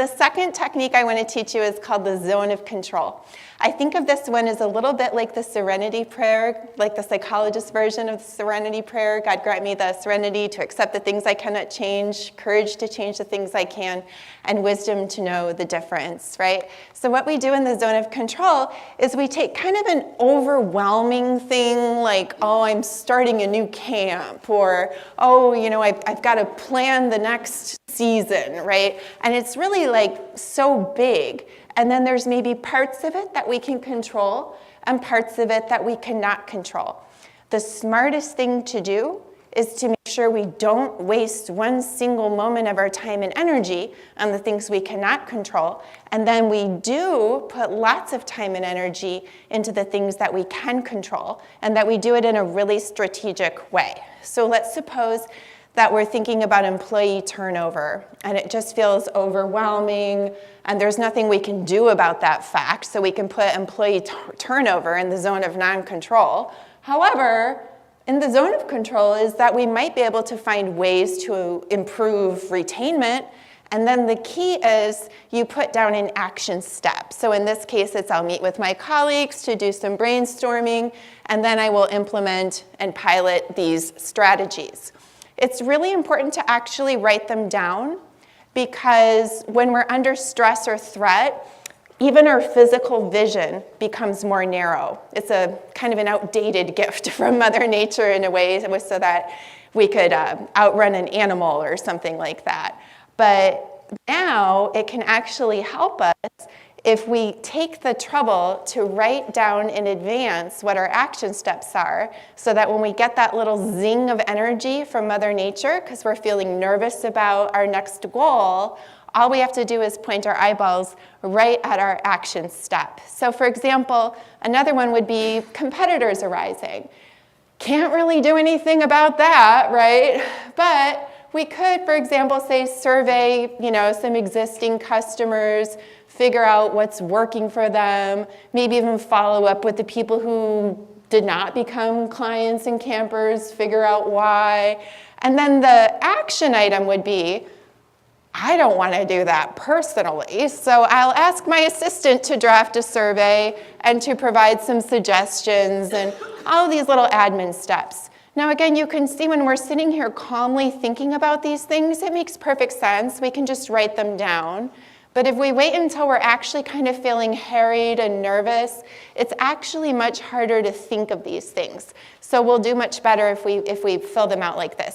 the second technique I want to teach you is called the zone of control. I think of this one as a little bit like the serenity prayer, like the psychologist version of the serenity prayer. God grant me the serenity to accept the things I cannot change, courage to change the things I can, and wisdom to know the difference, right? So what we do in the zone of control is we take kind of an overwhelming thing like, oh, I'm starting a new camp, or, oh, you know, I've got to plan the next season, right? And it's really like so big. And then there's maybe parts of it that we can control and parts of it that we cannot control. The smartest thing to do is to make sure we don't waste one single moment of our time and energy on the things we cannot control. And then we do put lots of time and energy into the things that we can control, and that we do it in a really strategic way. So let's suppose that we're thinking about employee turnover, and it just feels overwhelming, and there's nothing we can do about that fact, so we can put employee turnover in the zone of non-control. However, in the zone of control is that we might be able to find ways to improve retainment, and then the key is you put down an action step. So in this case, it's I'll meet with my colleagues to do some brainstorming, and then I will implement and pilot these strategies. It's really important to actually write them down, because when we're under stress or threat, even our physical vision becomes more narrow. It's a kind of an outdated gift from Mother Nature in a way, so that we could outrun an animal or something like that. But now it can actually help us if we take the trouble to write down in advance what our action steps are, so that when we get that little zing of energy from Mother Nature, because we're feeling nervous about our next goal, all we have to do is point our eyeballs right at our action step. So for example, another one would be competitors arising. Can't really do anything about that, right? But we could, for example, say survey, some existing customers, figure out what's working for them, maybe even follow up with the people who did not become clients and campers, figure out why. And then the action item would be, I don't want to do that personally, so I'll ask my assistant to draft a survey and to provide some suggestions and all these little admin steps. Now again, you can see when we're sitting here calmly thinking about these things, it makes perfect sense. We can just write them down. But if we wait until we're actually kind of feeling harried and nervous, it's actually much harder to think of these things. So we'll do much better if we fill them out like this.